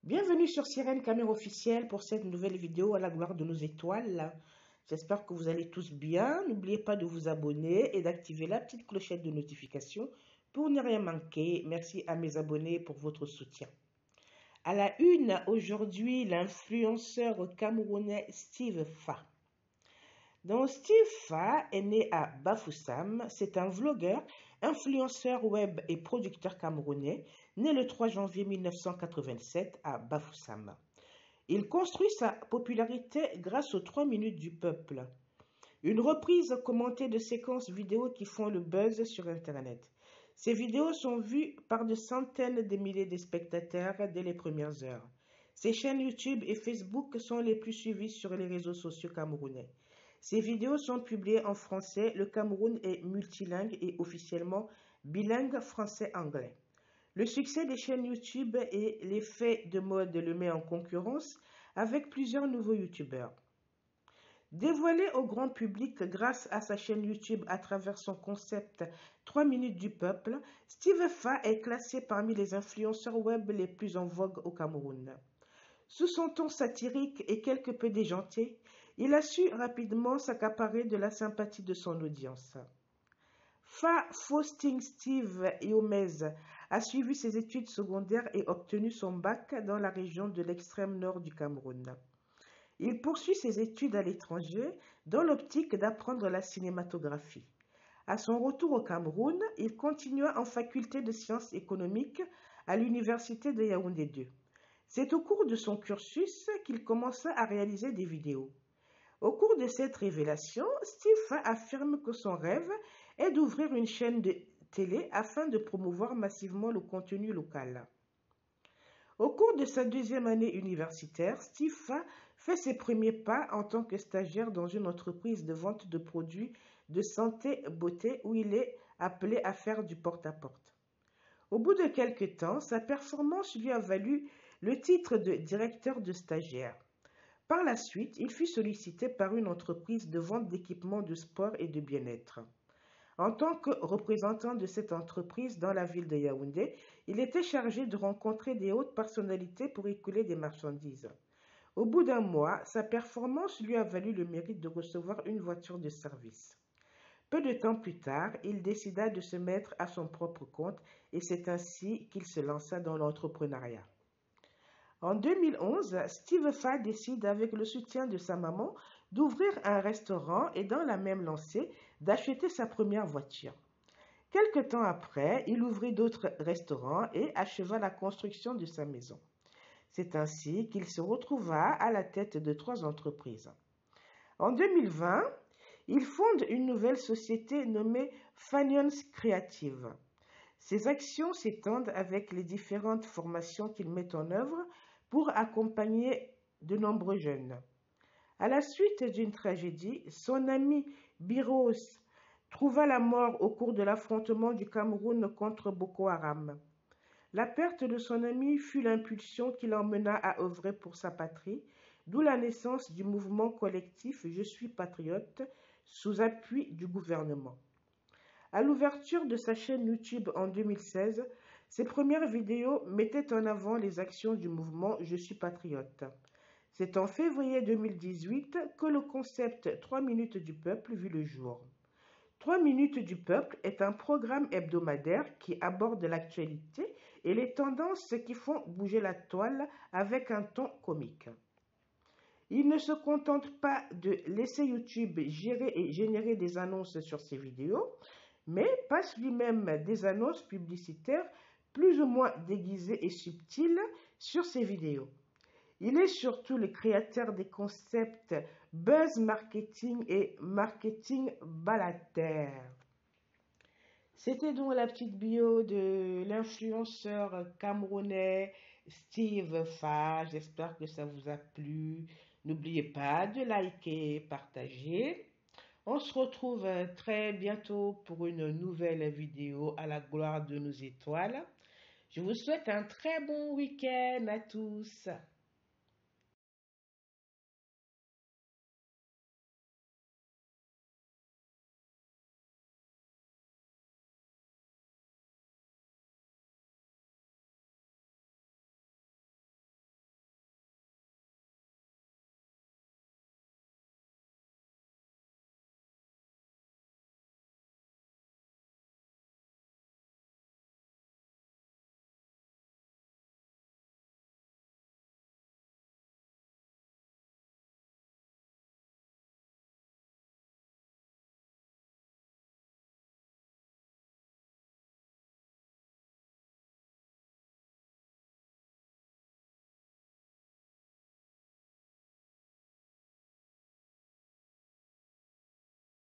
Bienvenue sur Sirène Caméra Officielle pour cette nouvelle vidéo à la gloire de nos étoiles. J'espère que vous allez tous bien. N'oubliez pas de vous abonner et d'activer la petite clochette de notification pour ne rien manquer. Merci à mes abonnés pour votre soutien. À la une, aujourd'hui, l'influenceur camerounais Steve Fa. Donc, Steve Fa est né à Bafoussam. C'est un vlogueur, influenceur web et producteur camerounais, né le 3 janvier 1987 à Bafoussam. Il construit sa popularité grâce aux 3 minutes du peuple, une reprise commentée de séquences vidéo qui font le buzz sur Internet. Ces vidéos sont vues par de centaines de milliers de spectateurs dès les premières heures. Ses chaînes YouTube et Facebook sont les plus suivies sur les réseaux sociaux camerounais. Ces vidéos sont publiées en français. Le Cameroun est multilingue et officiellement bilingue français-anglais. Le succès des chaînes YouTube et l'effet de mode le met en concurrence avec plusieurs nouveaux YouTubeurs. Dévoilé au grand public grâce à sa chaîne YouTube à travers son concept 3 minutes du peuple, Steve Fa est classé parmi les influenceurs web les plus en vogue au Cameroun. Sous son ton satirique et quelque peu déjanté, il a su rapidement s'accaparer de la sympathie de son audience. Fa Faustin Steve Iomez a suivi ses études secondaires et obtenu son bac dans la région de l'extrême nord du Cameroun. Il poursuit ses études à l'étranger dans l'optique d'apprendre la cinématographie. À son retour au Cameroun, il continua en faculté de sciences économiques à l'université de Yaoundé 2. C'est au cours de son cursus qu'il commença à réaliser des vidéos. Au cours de cette révélation, Steve Fa affirme que son rêve est d'ouvrir une chaîne de télé afin de promouvoir massivement le contenu local. Au cours de sa deuxième année universitaire, Steve Fa fait ses premiers pas en tant que stagiaire dans une entreprise de vente de produits de santé beauté où il est appelé à faire du porte-à-porte. Au bout de quelques temps, sa performance lui a valu le titre de directeur de stagiaire. Par la suite, il fut sollicité par une entreprise de vente d'équipements de sport et de bien-être. En tant que représentant de cette entreprise dans la ville de Yaoundé, il était chargé de rencontrer des hautes personnalités pour écouler des marchandises. Au bout d'un mois, sa performance lui a valu le mérite de recevoir une voiture de service. Peu de temps plus tard, il décida de se mettre à son propre compte et c'est ainsi qu'il se lança dans l'entrepreneuriat. En 2011, Steve Fa décide, avec le soutien de sa maman, d'ouvrir un restaurant et dans la même lancée, d'acheter sa première voiture. Quelque temps après, il ouvrit d'autres restaurants et acheva la construction de sa maison. C'est ainsi qu'il se retrouva à la tête de 3 entreprises. En 2020, il fonde une nouvelle société nommée Fanions Creative. Ses actions s'étendent avec les différentes formations qu'il met en œuvre pour accompagner de nombreux jeunes. À la suite d'une tragédie, son ami Biros trouva la mort au cours de l'affrontement du Cameroun contre Boko Haram. La perte de son ami fut l'impulsion qui l'emmena à œuvrer pour sa patrie, d'où la naissance du mouvement collectif Je suis patriote, sous appui du gouvernement. À l'ouverture de sa chaîne YouTube en 2016, ses premières vidéos mettaient en avant les actions du mouvement Je suis patriote. C'est en février 2018 que le concept 3 minutes du peuple vit le jour. 3 minutes du peuple est un programme hebdomadaire qui aborde l'actualité et les tendances qui font bouger la toile avec un ton comique. Il ne se contente pas de laisser YouTube gérer et générer des annonces sur ses vidéos, mais passe lui-même des annonces publicitaires plus ou moins déguisées et subtiles sur ses vidéos. Il est surtout le créateur des concepts buzz marketing et marketing balater. C'était donc la petite bio de l'influenceur camerounais Steve Fa. J'espère que ça vous a plu. N'oubliez pas de liker et partager. On se retrouve très bientôt pour une nouvelle vidéo à la gloire de nos étoiles. Je vous souhaite un très bon week-end à tous.